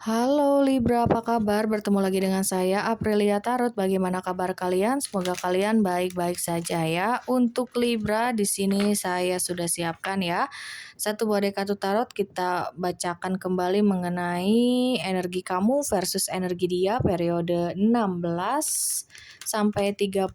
Halo Libra, apa kabar? Bertemu lagi dengan saya Aprilia Tarot. Bagaimana kabar kalian? Semoga kalian baik-baik saja ya. Untuk Libra di sini saya sudah siapkan ya. Satu buah deck kartu tarot kita bacakan kembali mengenai energi kamu versus energi dia periode 16 sampai 30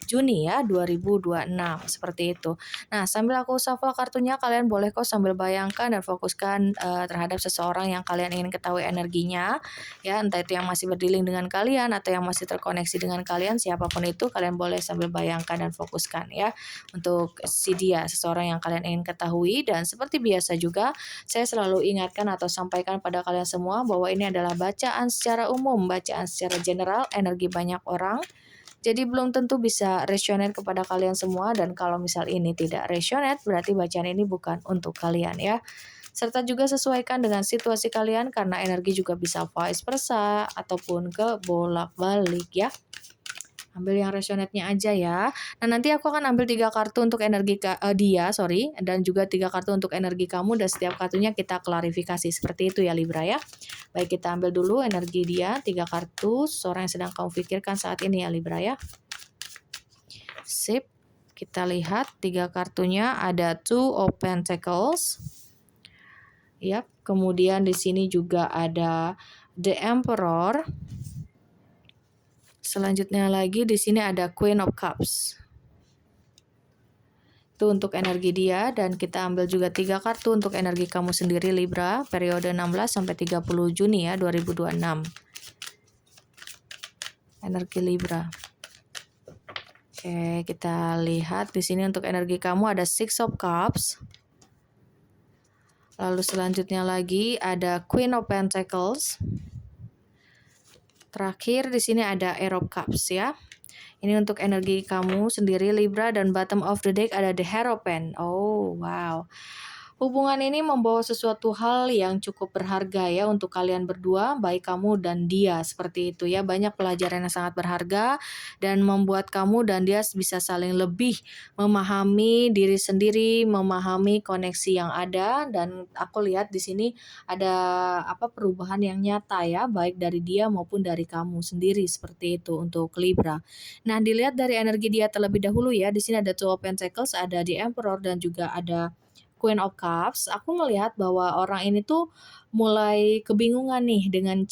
Juni ya 2026 seperti itu. Nah, sambil aku shuffle kartunya, kalian boleh kok sambil bayangkan dan fokuskan terhadap seseorang yang kalian ingin ketahui energinya, ya entah itu yang masih berdealing dengan kalian atau yang masih terkoneksi dengan kalian, siapapun itu kalian boleh sambil bayangkan dan fokuskan ya untuk si dia, seseorang yang kalian ingin ketahui. Dan seperti biasa juga, saya selalu ingatkan atau sampaikan pada kalian semua bahwa ini adalah bacaan secara umum, bacaan secara general, energi banyak orang. Jadi belum tentu bisa resonate kepada kalian semua, dan kalau misal ini tidak resonate berarti bacaan ini bukan untuk kalian ya. Serta juga sesuaikan dengan situasi kalian karena energi juga bisa vice versa ataupun ke bolak-balik ya. Ambil yang resonate-nya aja ya. Nah, nanti aku akan ambil 3 kartu untuk energi dia, sorry, dan juga 3 kartu untuk energi kamu, dan setiap kartunya kita klarifikasi seperti itu ya Libra ya. Baik, kita ambil dulu energi dia, 3 kartu, seseorang yang sedang kamu pikirkan saat ini ya Libra ya. Sip, kita lihat 3 kartunya ada Two of Pentacles. Yap, kemudian di sini juga ada The Emperor. Selanjutnya lagi di sini ada Queen of Cups. Itu untuk energi dia, dan kita ambil juga 3 kartu untuk energi kamu sendiri Libra periode 16 sampai 30 Juni ya 2026. Energi Libra. Oke, kita lihat di sini untuk energi kamu ada Six of Cups. Lalu selanjutnya lagi ada Queen of Pentacles. Terakhir di sini ada Ace of Cups ya. Ini untuk energi kamu sendiri Libra, dan bottom of the deck ada the Hierophant. Oh, wow. Hubungan ini membawa sesuatu hal yang cukup berharga ya untuk kalian berdua, baik kamu dan dia, seperti itu ya. Banyak pelajaran yang sangat berharga dan membuat kamu dan dia bisa saling lebih memahami diri sendiri, memahami koneksi yang ada, dan aku lihat di sini ada perubahan yang nyata ya, baik dari dia maupun dari kamu sendiri, seperti itu untuk Libra. Nah, dilihat dari energi dia terlebih dahulu ya. Di sini ada Two of Pentacles, ada the Emperor, dan juga ada Queen of Cups. Aku melihat bahwa orang ini tuh mulai kebingungan nih dengan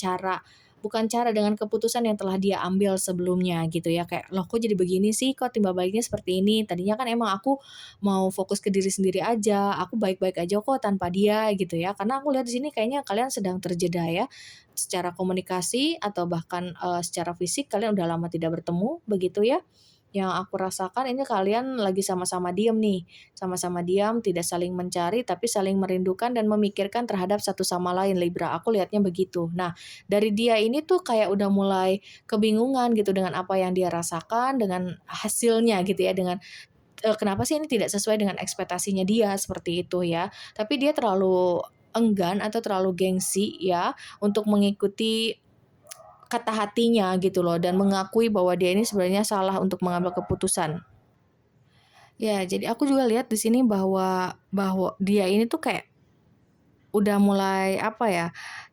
keputusan yang telah dia ambil sebelumnya gitu ya. Kayak, loh kok jadi begini sih, kok timbal baliknya seperti ini. Tadinya kan emang aku mau fokus ke diri sendiri aja, aku baik-baik aja kok tanpa dia gitu ya. Karena aku lihat di sini kayaknya kalian sedang terjeda ya, secara komunikasi atau bahkan secara fisik kalian udah lama tidak bertemu begitu ya. Yang aku rasakan ini kalian lagi sama-sama diam nih, sama-sama diam, tidak saling mencari, tapi saling merindukan dan memikirkan terhadap satu sama lain Libra, aku lihatnya begitu. Nah, dari dia ini tuh kayak udah mulai kebingungan gitu dengan apa yang dia rasakan, dengan hasilnya gitu ya, dengan kenapa sih ini tidak sesuai dengan ekspektasinya dia, seperti itu ya. Tapi dia terlalu enggan atau terlalu gengsi ya untuk mengikuti kata hatinya gitu loh, dan mengakui bahwa dia ini sebenarnya salah untuk mengambil keputusan. Ya, jadi aku juga lihat di sini bahwa bahwa dia ini tuh kayak udah mulai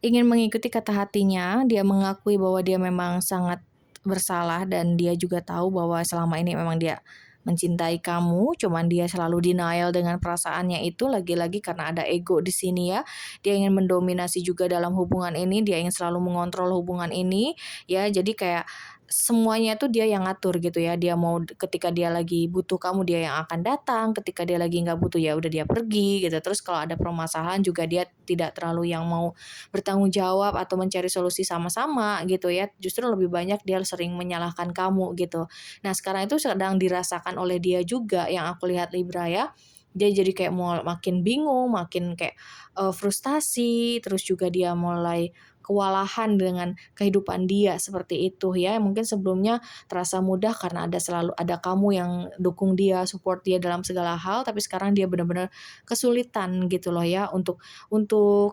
ingin mengikuti kata hatinya, dia mengakui bahwa dia memang sangat bersalah, dan dia juga tahu bahwa selama ini memang dia mencintai kamu, cuman dia selalu denial dengan perasaannya itu, lagi-lagi karena ada ego di sini ya. Dia ingin mendominasi juga dalam hubungan ini, dia ingin selalu mengontrol hubungan ini ya. Jadi kayak semuanya tuh dia yang ngatur gitu ya. Dia mau ketika dia lagi butuh kamu dia yang akan datang, ketika dia lagi nggak butuh ya udah dia pergi gitu. Terus kalau ada permasalahan juga dia tidak terlalu yang mau bertanggung jawab atau mencari solusi sama-sama gitu ya. Justru lebih banyak dia sering menyalahkan kamu gitu. Nah, sekarang itu sedang dirasakan oleh dia juga yang aku lihat Libra ya. Dia jadi kayak mau makin bingung, makin kayak frustasi, terus juga dia mulai kewalahan dengan kehidupan dia, seperti itu ya. Mungkin sebelumnya terasa mudah karena selalu ada kamu yang dukung dia, support dia dalam segala hal, tapi sekarang dia benar-benar kesulitan gitu loh ya, untuk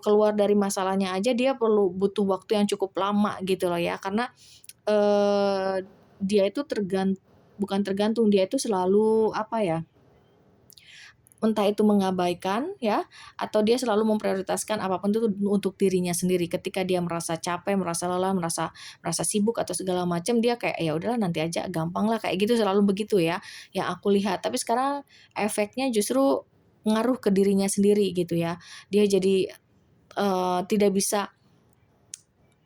keluar dari masalahnya aja dia butuh waktu yang cukup lama gitu loh ya. Karena dia itu bukan tergantung, dia itu selalu entah itu mengabaikan ya, atau dia selalu memprioritaskan apapun itu untuk dirinya sendiri. Ketika dia merasa capek, merasa lelah, merasa merasa sibuk atau segala macam, dia kayak, "Ya udahlah nanti aja, gampang lah," kayak gitu, selalu begitu ya, yang aku lihat. Tapi sekarang efeknya justru ngaruh ke dirinya sendiri gitu ya. Dia jadi, tidak bisa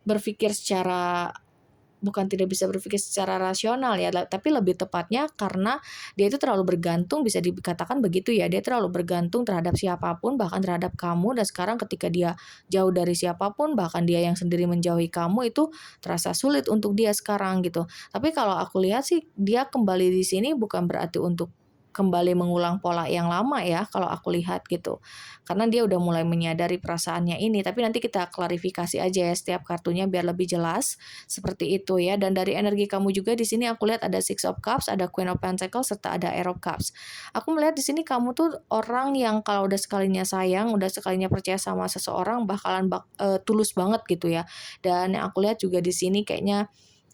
berpikir secara bukan tidak bisa berpikir secara rasional ya, tapi lebih tepatnya karena dia itu terlalu bergantung, bisa dikatakan begitu ya, dia terlalu bergantung terhadap siapapun, bahkan terhadap kamu, dan sekarang ketika dia jauh dari siapapun, bahkan dia yang sendiri menjauhi kamu, itu terasa sulit untuk dia sekarang gitu. Tapi kalau aku lihat sih, dia kembali di sini bukan berarti untuk kembali mengulang pola yang lama ya, kalau aku lihat gitu. Karena dia udah mulai menyadari perasaannya ini, tapi nanti kita klarifikasi aja ya setiap kartunya biar lebih jelas. Seperti itu ya, dan dari energi kamu juga di sini aku lihat ada Six of Cups, ada Queen of Pentacles, serta ada Ace of Cups. Aku melihat di sini kamu tuh orang yang kalau udah sekalinya sayang, udah sekalinya percaya sama seseorang bakalan tulus banget gitu ya. Dan yang aku lihat juga di sini kayaknya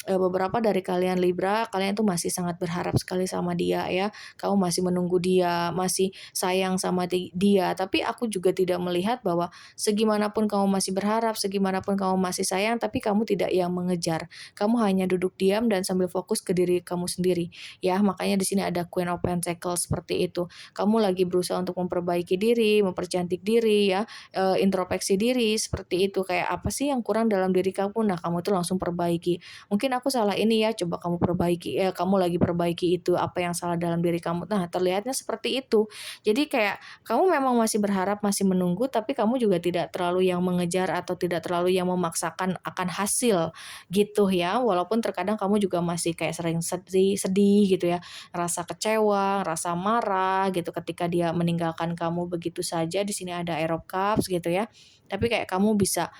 beberapa dari kalian Libra, kalian tuh masih sangat berharap sekali sama dia ya. Kamu masih menunggu dia, masih sayang sama dia. Tapi aku juga tidak melihat bahwa segimanapun kamu masih berharap, segimanapun kamu masih sayang, tapi kamu tidak yang mengejar. Kamu hanya duduk diam dan sambil fokus ke diri kamu sendiri. Ya, makanya di sini ada Queen of Pentacles seperti itu. Kamu lagi berusaha untuk memperbaiki diri, mempercantik diri ya, introspeksi diri seperti itu. Kayak apa sih yang kurang dalam diri kamu? Nah, kamu tuh langsung perbaiki. Mungkin aku salah ini ya, coba kamu perbaiki, kamu lagi perbaiki itu, apa yang salah dalam diri kamu. Nah, terlihatnya seperti itu. Jadi kayak kamu memang masih berharap, masih menunggu, tapi kamu juga tidak terlalu yang mengejar atau tidak terlalu yang memaksakan akan hasil gitu ya. Walaupun terkadang kamu juga masih kayak sering sedih gitu ya, rasa kecewa, rasa marah gitu ketika dia meninggalkan kamu begitu saja. Di sini ada Ace of Cups gitu ya. Tapi kayak kamu bisa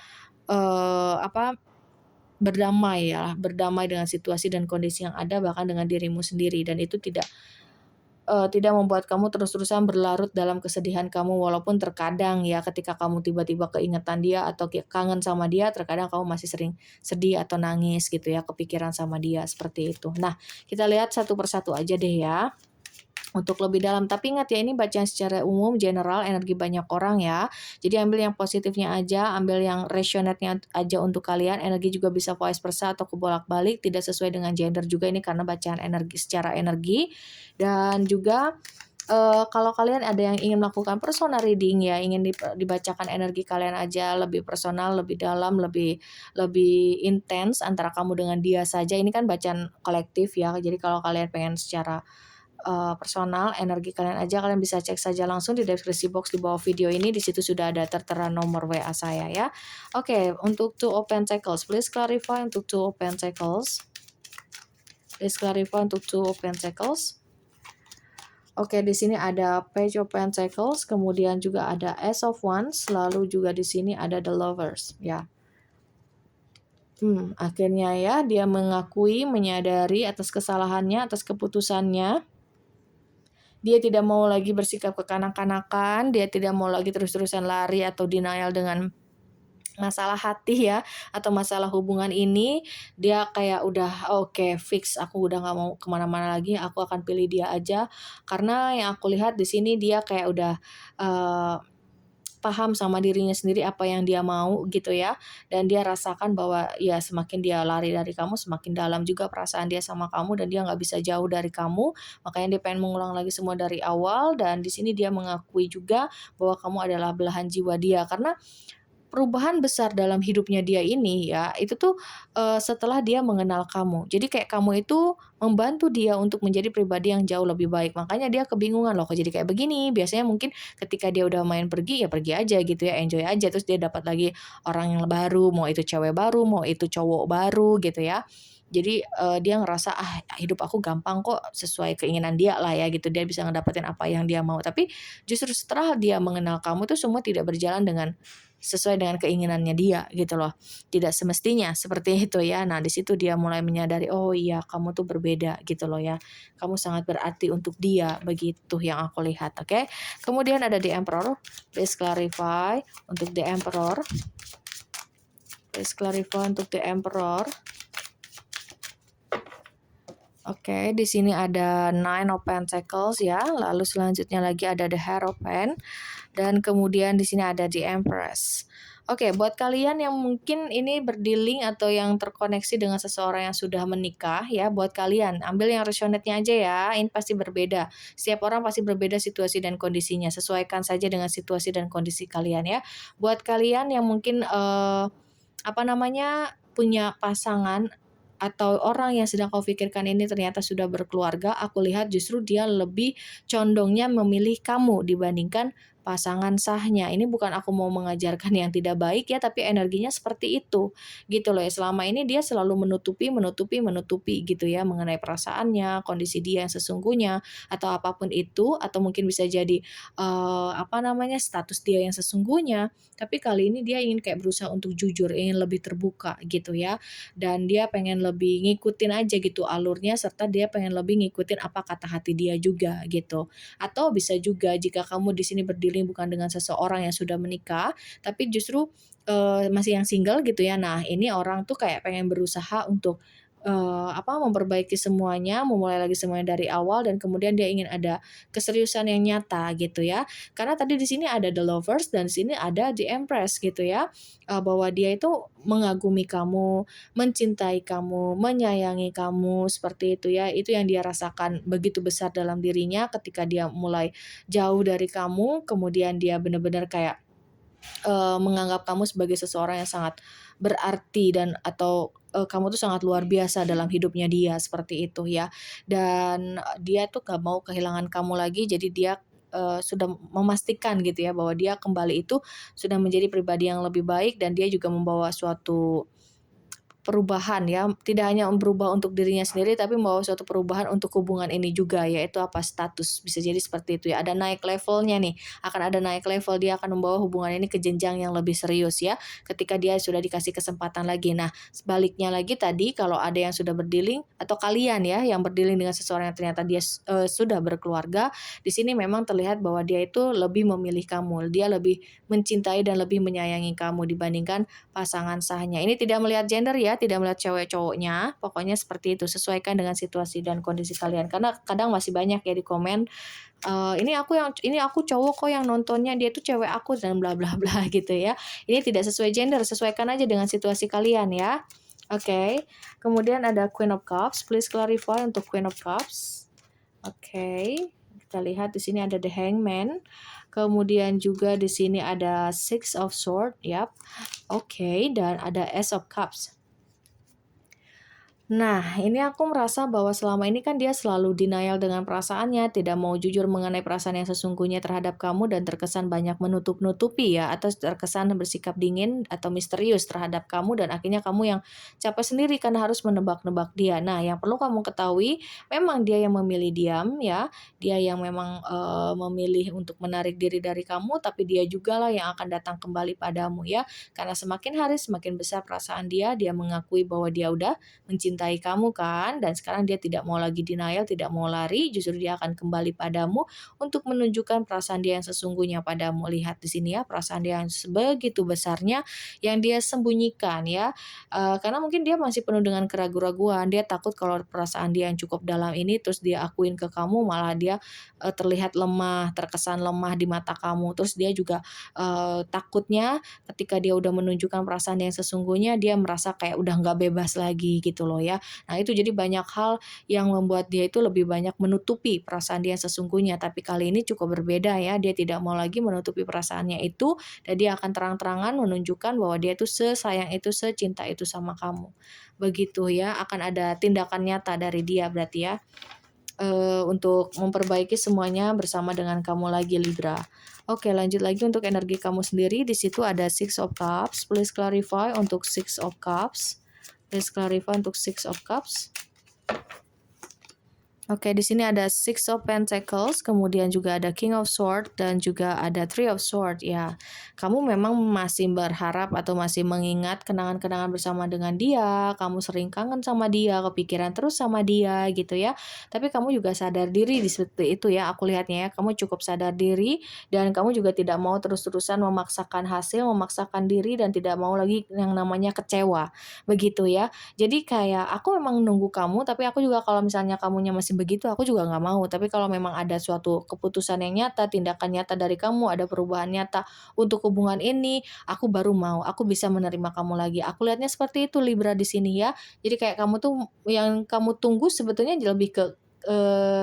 berdamai dengan situasi dan kondisi yang ada, bahkan dengan dirimu sendiri, dan itu tidak membuat kamu terus-terusan berlarut dalam kesedihan kamu, walaupun terkadang ya ketika kamu tiba-tiba keingetan dia atau kangen sama dia, terkadang kamu masih sering sedih atau nangis gitu ya, kepikiran sama dia, seperti itu. Nah, kita lihat satu persatu aja deh ya untuk lebih dalam. Tapi ingat ya, ini bacaan secara umum, general, energi banyak orang ya. Jadi ambil yang positifnya aja, ambil yang resonate-nya aja untuk kalian. Energi juga bisa vice versa atau kebolak-balik, tidak sesuai dengan gender juga ini karena bacaan energi secara energi. Dan juga kalau kalian ada yang ingin melakukan personal reading ya, ingin dibacakan energi kalian aja lebih personal, lebih dalam, lebih lebih intens antara kamu dengan dia saja. Ini kan bacaan kolektif ya. Jadi kalau kalian pengen secara personal, energi kalian aja, kalian bisa cek saja langsung di deskripsi box di bawah video ini, di situ sudah ada tertera nomor WA saya ya. Oke, untuk Two of Pentacles, please clarify untuk Two of Pentacles. Please clarify untuk Two of Pentacles. Oke, di sini ada Page of Pentacles, kemudian juga ada Ace of Wands, lalu juga di sini ada The Lovers ya. Akhirnya ya dia mengakui, menyadari atas kesalahannya, atas keputusannya. Dia tidak mau lagi bersikap kekanak-kanakan, dia tidak mau lagi terus-terusan lari atau denial dengan masalah hati ya, atau masalah hubungan ini. Dia kayak udah oke, fix, aku udah nggak mau kemana-mana lagi, aku akan pilih dia aja. Karena yang aku lihat di sini dia kayak udah paham sama dirinya sendiri apa yang dia mau gitu ya, dan dia rasakan bahwa ya semakin dia lari dari kamu, semakin dalam juga perasaan dia sama kamu, dan dia nggak bisa jauh dari kamu. Makanya dia pengen mengulang lagi semua dari awal, dan di sini dia mengakui juga bahwa kamu adalah belahan jiwa dia. Karena perubahan besar dalam hidupnya dia ini ya, itu tuh, setelah dia mengenal kamu. Jadi kayak kamu itu membantu dia untuk menjadi pribadi yang jauh lebih baik. Makanya dia kebingungan, "Loh kok jadi kayak begini?" Biasanya mungkin ketika dia udah main pergi, ya pergi aja gitu ya, enjoy aja, terus dia dapat lagi orang yang baru, mau itu cewek baru, mau itu cowok baru gitu ya. Jadi, dia ngerasa, "Ah, hidup aku gampang kok, sesuai keinginan dia lah ya," gitu, dia bisa ngedapetin apa yang dia mau. Tapi justru setelah dia mengenal kamu tuh semua tidak berjalan sesuai dengan keinginannya dia gitu loh. Tidak semestinya seperti itu ya. Nah, di situ dia mulai menyadari, "Oh iya, kamu tuh berbeda," gitu loh ya. "Kamu sangat berarti untuk dia," begitu yang aku lihat, oke. Kemudian ada The Emperor, please clarify untuk The Emperor. Please clarify untuk The Emperor. Oke, di sini ada Nine of Pentacles ya. Lalu selanjutnya lagi ada the Hierophant dan kemudian di sini ada the Empress. Oke, buat kalian yang mungkin ini berdealing atau yang terkoneksi dengan seseorang yang sudah menikah ya, buat kalian ambil yang resonate-nya aja ya. Ini pasti berbeda. Setiap orang pasti berbeda situasi dan kondisinya. Sesuaikan saja dengan situasi dan kondisi kalian ya. Buat kalian yang mungkin punya pasangan atau orang yang sedang kau pikirkan ini ternyata sudah berkeluarga, aku lihat justru dia lebih condongnya memilih kamu dibandingkan pasangan sahnya. Ini bukan aku mau mengajarkan yang tidak baik ya, tapi energinya seperti itu. Gitu loh ya. Selama ini dia selalu menutupi gitu ya mengenai perasaannya, kondisi dia yang sesungguhnya atau apapun itu, atau mungkin bisa jadi status dia yang sesungguhnya. Tapi kali ini dia ingin kayak berusaha untuk jujur, ingin lebih terbuka gitu ya. Dan dia pengen lebih ngikutin aja gitu alurnya, serta dia pengen lebih ngikutin apa kata hati dia juga gitu. Atau bisa juga jika kamu di sini berdealing bukan dengan seseorang yang sudah menikah, tapi justru masih yang single gitu ya. Nah, ini orang tuh kayak pengen berusaha untuk memperbaiki semuanya, memulai lagi semuanya dari awal dan kemudian dia ingin ada keseriusan yang nyata gitu ya. Karena tadi di sini ada the lovers dan di sini ada the empress gitu ya. Bahwa dia itu mengagumi kamu, mencintai kamu, menyayangi kamu seperti itu ya. Itu yang dia rasakan begitu besar dalam dirinya ketika dia mulai jauh dari kamu, kemudian dia benar-benar kayak menganggap kamu sebagai seseorang yang sangat berarti dan atau kamu tuh sangat luar biasa dalam hidupnya dia seperti itu ya. Dan dia tuh gak mau kehilangan kamu lagi, jadi dia sudah memastikan gitu ya bahwa dia kembali itu sudah menjadi pribadi yang lebih baik dan dia juga membawa suatu perubahan ya, tidak hanya berubah untuk dirinya sendiri tapi membawa suatu perubahan untuk hubungan ini juga, yaitu status, bisa jadi seperti itu ya, ada naik levelnya nih, akan ada naik level, dia akan membawa hubungan ini ke jenjang yang lebih serius ya, ketika dia sudah dikasih kesempatan lagi. Nah, sebaliknya lagi tadi kalau ada yang sudah berdealing atau kalian ya yang berdealing dengan seseorang yang ternyata dia sudah berkeluarga, di sini memang terlihat bahwa dia itu lebih memilih kamu, dia lebih mencintai dan lebih menyayangi kamu dibandingkan pasangan sahnya. Ini tidak melihat gender ya, tidak melihat cewek cowoknya, pokoknya seperti itu, sesuaikan dengan situasi dan kondisi kalian. Karena kadang masih banyak ya di komen, ini aku cowok kok yang nontonnya, dia tuh cewek aku dan bla bla bla gitu ya. Ini tidak sesuai gender, sesuaikan aja dengan situasi kalian ya. Oke. Kemudian ada Queen of Cups, please clarify untuk Queen of Cups. Oke. Kita lihat di sini ada the Hangman. Kemudian juga di sini ada Six of Swords, yap. Oke, dan ada Ace of Cups. Nah, ini aku merasa bahwa selama ini kan dia selalu denial dengan perasaannya, tidak mau jujur mengenai perasaan yang sesungguhnya terhadap kamu dan terkesan banyak menutup-nutupi ya, atau terkesan bersikap dingin atau misterius terhadap kamu dan akhirnya kamu yang capek sendiri karena harus menebak-nebak dia. Nah, yang perlu kamu ketahui, memang dia yang memilih diam ya, dia yang memang memilih untuk menarik diri dari kamu, tapi dia juga lah yang akan datang kembali padamu ya, karena semakin hari semakin besar perasaan dia mengakui bahwa dia udah mencintai kamu kan, dan sekarang dia tidak mau lagi denial, tidak mau lari, justru dia akan kembali padamu untuk menunjukkan perasaan dia yang sesungguhnya padamu. Lihat di sini ya, perasaan dia yang sebegitu besarnya yang dia sembunyikan ya. Karena mungkin dia masih penuh dengan keraguan-raguan, dia takut kalau perasaan dia yang cukup dalam ini terus dia akuin ke kamu malah dia terlihat lemah, terkesan lemah di mata kamu. Terus dia juga takutnya ketika dia udah menunjukkan perasaan yang sesungguhnya, dia merasa kayak udah nggak bebas lagi gitu loh ya. Nah itu jadi banyak hal yang membuat dia itu lebih banyak menutupi perasaan dia yang sesungguhnya. Tapi kali ini cukup berbeda ya, dia tidak mau lagi menutupi perasaannya itu, dan dia akan terang-terangan menunjukkan bahwa dia itu sesayang itu, secinta itu sama kamu. Begitu ya, akan ada tindakan nyata dari dia berarti ya. Untuk memperbaiki semuanya bersama dengan kamu lagi Libra. Oke, lanjut lagi untuk energi kamu sendiri. Di situ ada Six of Cups. Please clarify untuk Six of Cups. Please clarify untuk Six of Cups. Oke, di sini ada Six of Pentacles, kemudian juga ada King of Swords dan juga ada Three of Swords. Ya, kamu memang masih berharap atau masih mengingat kenangan-kenangan bersama dengan dia. Kamu sering kangen sama dia, kepikiran terus sama dia gitu ya. Tapi kamu juga sadar diri di seperti itu ya. Aku lihatnya ya, kamu cukup sadar diri dan kamu juga tidak mau terus-terusan memaksakan hasil, memaksakan diri dan tidak mau lagi yang namanya kecewa. Begitu ya. Jadi kayak aku memang nunggu kamu, tapi aku juga kalau misalnya kamunya masih begitu, aku juga nggak mau. Tapi kalau memang ada suatu keputusan yang nyata, tindakan nyata dari kamu, ada perubahan nyata untuk hubungan ini, aku baru mau. Aku bisa menerima kamu lagi. Aku lihatnya seperti itu Libra di sini ya. Jadi kayak kamu tuh yang kamu tunggu sebetulnya lebih ke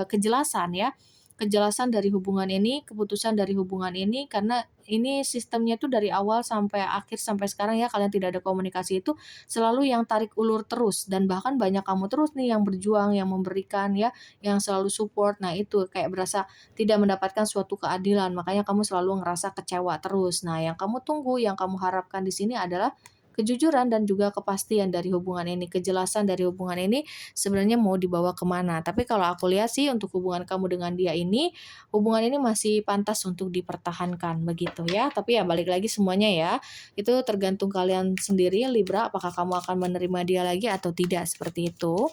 kejelasan ya. Kejelasan dari hubungan ini, keputusan dari hubungan ini karena ini sistemnya tuh dari awal sampai akhir sampai sekarang ya kalian tidak ada komunikasi itu selalu yang tarik ulur terus dan bahkan banyak kamu terus nih yang berjuang, yang memberikan ya, yang selalu support. Nah, itu kayak berasa tidak mendapatkan suatu keadilan, makanya kamu selalu ngerasa kecewa terus. Nah, yang kamu tunggu, yang kamu harapkan di sini adalah kejujuran dan juga kepastian dari hubungan ini, kejelasan dari hubungan ini sebenarnya mau dibawa kemana. Tapi kalau aku lihat sih untuk hubungan kamu dengan dia ini, hubungan ini masih pantas untuk dipertahankan begitu ya. Tapi ya balik lagi semuanya ya, itu tergantung kalian sendiri Libra, apakah kamu akan menerima dia lagi atau tidak seperti itu.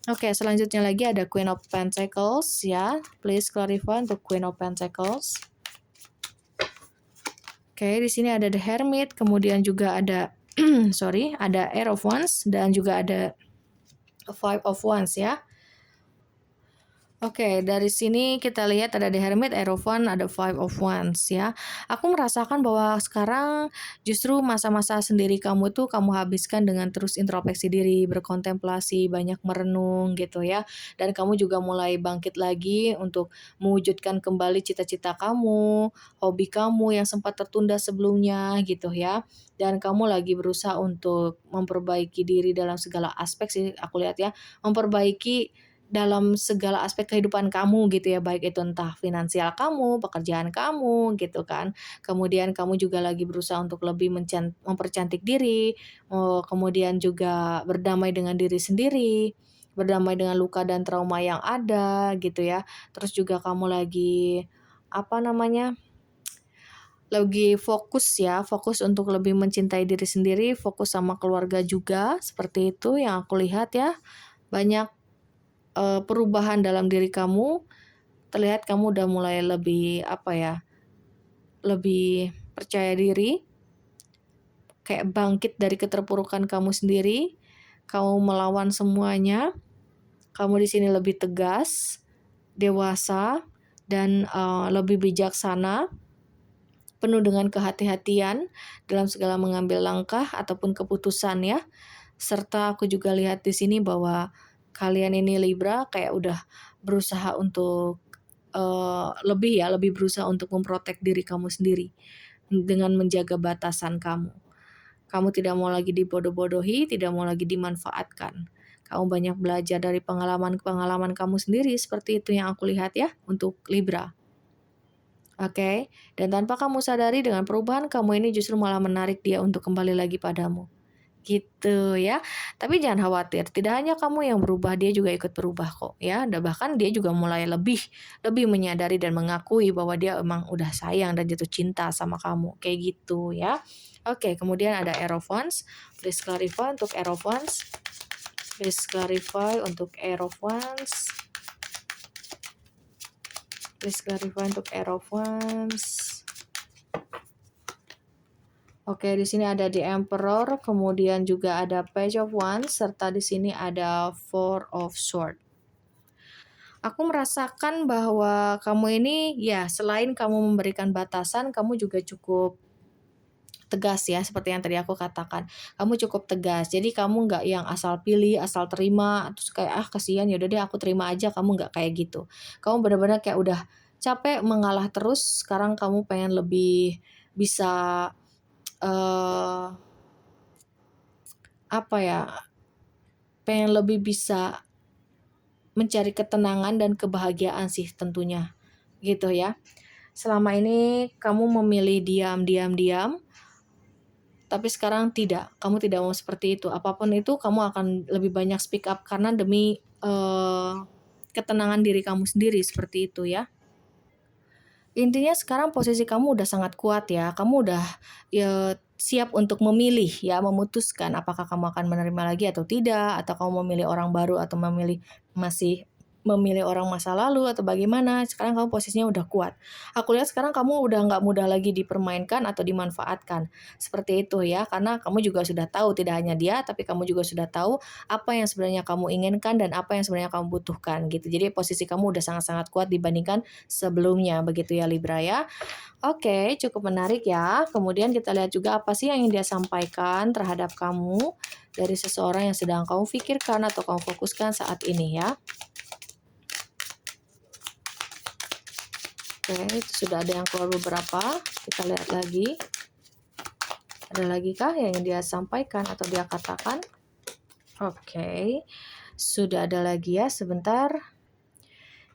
Oke, selanjutnya lagi ada Queen of Pentacles ya. Please clarify untuk Queen of Pentacles. Oke, di sini ada The Hermit, kemudian juga ada ada Air of Wands dan juga ada Five of Wands ya. Oke, dari sini kita lihat ada The Hermit, Aerophant, ada Five of Wands ya. Aku merasakan bahwa sekarang justru masa-masa sendiri kamu tuh kamu habiskan dengan terus introspeksi diri, berkontemplasi, banyak merenung gitu ya. Dan kamu juga mulai bangkit lagi untuk mewujudkan kembali cita-cita kamu, hobi kamu yang sempat tertunda sebelumnya gitu ya. Dan kamu lagi berusaha untuk memperbaiki diri dalam segala aspek sih aku lihat ya, memperbaiki dalam segala aspek kehidupan kamu gitu ya, baik itu entah finansial kamu, pekerjaan kamu gitu kan. Kemudian kamu juga lagi berusaha untuk lebih mempercantik diri, kemudian juga berdamai dengan diri sendiri, berdamai dengan luka dan trauma yang ada gitu ya. Terus juga kamu lagi apa namanya, lagi fokus ya, fokus untuk lebih mencintai diri sendiri, fokus sama keluarga juga, seperti itu yang aku lihat ya. Banyak perubahan dalam diri kamu, terlihat kamu udah mulai lebih, apa ya, lebih percaya diri, kayak bangkit dari keterpurukan kamu sendiri, kamu melawan semuanya, kamu di sini lebih tegas, dewasa, dan, lebih bijaksana, penuh dengan kehati-hatian dalam segala mengambil langkah ataupun keputusan ya. Serta aku juga lihat di sini bahwa kalian ini Libra kayak udah berusaha untuk lebih berusaha untuk memprotek diri kamu sendiri dengan menjaga batasan kamu. Kamu tidak mau lagi dibodoh-bodohi, tidak mau lagi dimanfaatkan. Kamu banyak belajar dari pengalaman-pengalaman kamu sendiri, seperti itu yang aku lihat ya untuk Libra. Oke, dan tanpa kamu sadari dengan perubahan kamu ini justru malah menarik dia untuk kembali lagi padamu. Gitu ya. Tapi jangan khawatir, tidak hanya kamu yang berubah, dia juga ikut berubah kok ya. Dan bahkan dia juga mulai lebih lebih menyadari dan mengakui bahwa dia emang udah sayang dan jatuh cinta sama kamu. Kayak gitu ya. Oke, kemudian ada Aerophants. Please clarify untuk Aerophants. Please clarify untuk Aerophants. Please clarify untuk Aerophants. Oke, di sini ada The Emperor, kemudian juga ada Page of Wands, serta di sini ada Four of Swords. Aku merasakan bahwa kamu ini ya selain kamu memberikan batasan, kamu juga cukup tegas ya seperti yang tadi aku katakan. Kamu cukup tegas. Jadi kamu nggak yang asal pilih, asal terima, terus kayak ah kasihan ya udah deh aku terima aja, kamu nggak kayak gitu. Kamu benar-benar kayak udah capek mengalah terus, sekarang kamu pengen lebih bisa eh apa ya, pengen lebih bisa mencari ketenangan dan kebahagiaan sih tentunya, gitu ya. Selama ini kamu memilih diam diam diam, tapi sekarang tidak, kamu tidak mau seperti itu. Apapun itu kamu akan lebih banyak speak up karena demi, ketenangan diri kamu sendiri, seperti itu ya. Intinya sekarang posisi kamu udah sangat kuat ya, kamu udah siap untuk memilih ya, memutuskan apakah kamu akan menerima lagi atau tidak, atau kamu memilih orang baru atau masih memilih orang masa lalu atau bagaimana. Sekarang kamu posisinya udah kuat. Aku lihat sekarang kamu udah nggak mudah lagi dipermainkan atau dimanfaatkan. Seperti itu ya, karena kamu juga sudah tahu tidak hanya dia, tapi kamu juga sudah tahu apa yang sebenarnya kamu inginkan dan apa yang sebenarnya kamu butuhkan gitu. Jadi posisi kamu udah sangat-sangat kuat dibandingkan sebelumnya, begitu ya Libra ya. Oke, cukup menarik ya. Kemudian kita lihat juga apa sih yang ingin dia sampaikan terhadap kamu dari seseorang yang sedang kamu pikirkan atau kamu fokuskan saat ini ya. Oke, itu sudah ada yang keluar beberapa. Kita lihat lagi. Ada lagi kah yang ingin dia sampaikan atau dia katakan? Oke, sudah ada lagi ya, sebentar.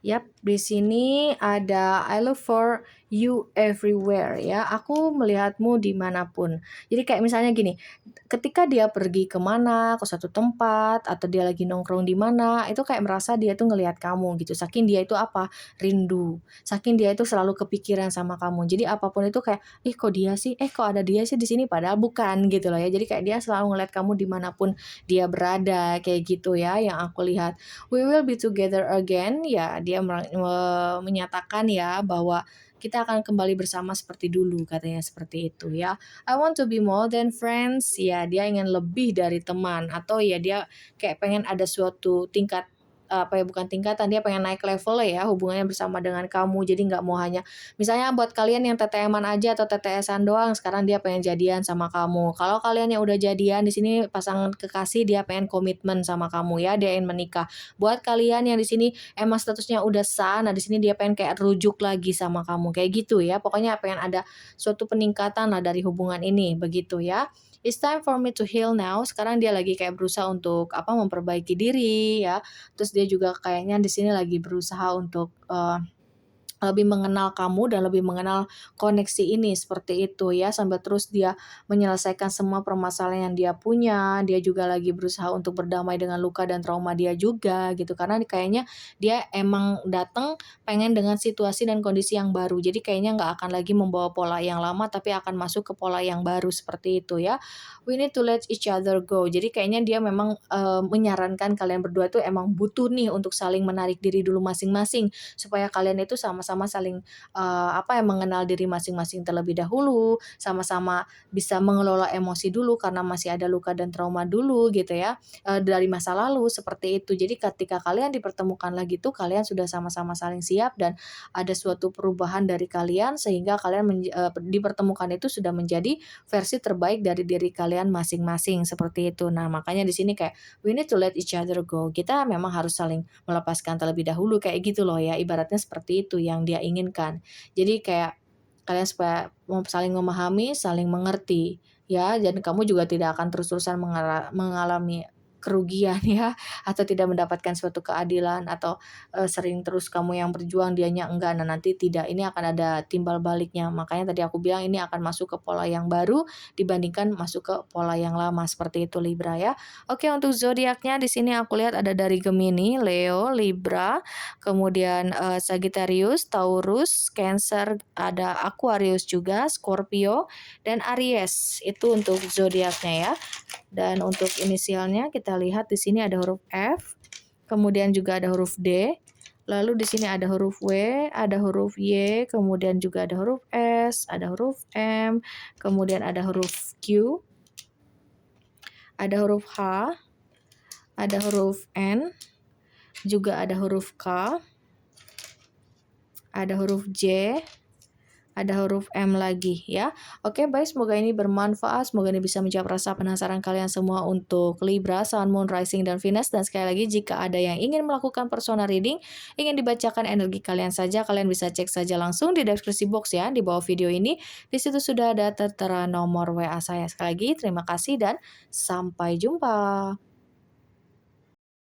Yap, di sini ada I look for you everywhere ya. Aku melihatmu dimanapun. Jadi kayak misalnya gini, ketika dia pergi kemana, ke suatu tempat, atau dia lagi nongkrong di mana, itu kayak merasa dia tuh ngelihat kamu gitu. Saking dia itu apa? Rindu. Saking dia itu selalu kepikiran sama kamu. Jadi apapun itu kayak, kok dia sih? Kok ada dia sih di sini? Padahal bukan gitu loh ya. Jadi kayak dia selalu ngelihat kamu dimanapun dia berada, kayak gitu ya yang aku lihat. We will be together again, ya dia menyatakan ya bahwa kita akan kembali bersama seperti dulu, katanya seperti itu ya. I want to be more than friends, ya dia ingin lebih dari teman, atau ya dia kayak pengen ada suatu tingkat, apa ya, bukan tingkatan, dia pengen naik level ya hubungannya bersama dengan kamu. Jadi nggak mau hanya misalnya buat kalian yang TTM-an aja atau TTS-an doang, sekarang dia pengen jadian sama kamu. Kalau kalian yang udah jadian di sini pasangan kekasih, dia pengen komitmen sama kamu ya, dia ingin menikah. Buat kalian yang di sini emang statusnya udah sah, nah di sini dia pengen kayak rujuk lagi sama kamu, kayak gitu ya. Pokoknya pengen ada suatu peningkatan lah dari hubungan ini, begitu ya. It's time for me to heal now. Sekarang dia lagi kayak berusaha untuk memperbaiki diri ya. Terus dia juga kayaknya di sini lagi berusaha untuk lebih mengenal kamu dan lebih mengenal koneksi ini, seperti itu ya, sambil terus dia menyelesaikan semua permasalahan yang dia punya. Dia juga lagi berusaha untuk berdamai dengan luka dan trauma dia juga gitu, karena kayaknya dia emang datang pengen dengan situasi dan kondisi yang baru. Jadi kayaknya nggak akan lagi membawa pola yang lama, tapi akan masuk ke pola yang baru, seperti itu ya. We need to let each other go. Jadi kayaknya dia memang menyarankan kalian berdua tuh emang butuh nih untuk saling menarik diri dulu masing-masing, supaya kalian itu sama-sama saling mengenal diri masing-masing terlebih dahulu, sama-sama bisa mengelola emosi dulu karena masih ada luka dan trauma dulu gitu ya, dari masa lalu, seperti itu. Jadi ketika kalian dipertemukan lagi tuh kalian sudah sama-sama saling siap dan ada suatu perubahan dari kalian, sehingga kalian dipertemukan itu sudah menjadi versi terbaik dari diri kalian masing-masing, seperti itu. Nah, makanya di sini kayak we need to let each other go. Kita memang harus saling melepaskan terlebih dahulu, kayak gitu loh ya, ibaratnya seperti itu yang dia inginkan. Jadi kayak kalian supaya saling memahami, saling mengerti ya, dan kamu juga tidak akan terus-terusan mengalami kerugian ya, atau tidak mendapatkan suatu keadilan, atau sering terus kamu yang berjuang dianya enggak. Nah, nanti tidak, ini akan ada timbal baliknya. Makanya tadi aku bilang ini akan masuk ke pola yang baru dibandingkan masuk ke pola yang lama, seperti itu Libra ya. Oke, untuk zodiaknya di sini aku lihat ada dari Gemini, Leo, Libra, kemudian Sagittarius, Taurus, Cancer, ada Aquarius juga, Scorpio, dan Aries. Itu untuk zodiaknya ya. Dan untuk inisialnya kita lihat di sini ada huruf F, kemudian juga ada huruf D, lalu di sini ada huruf W, ada huruf Y, kemudian juga ada huruf S, ada huruf M, kemudian ada huruf Q, ada huruf H, ada huruf N, juga ada huruf K, ada huruf J, ada huruf M lagi ya. Oke, baik, semoga ini bermanfaat, semoga ini bisa menjawab rasa penasaran kalian semua untuk Libra, Sun, Moon, Rising, dan Venus. Dan sekali lagi, jika ada yang ingin melakukan personal reading, ingin dibacakan energi kalian saja, kalian bisa cek saja langsung di deskripsi box ya, di bawah video ini. Di situ sudah ada tertera nomor WA saya. Sekali lagi, terima kasih dan sampai jumpa.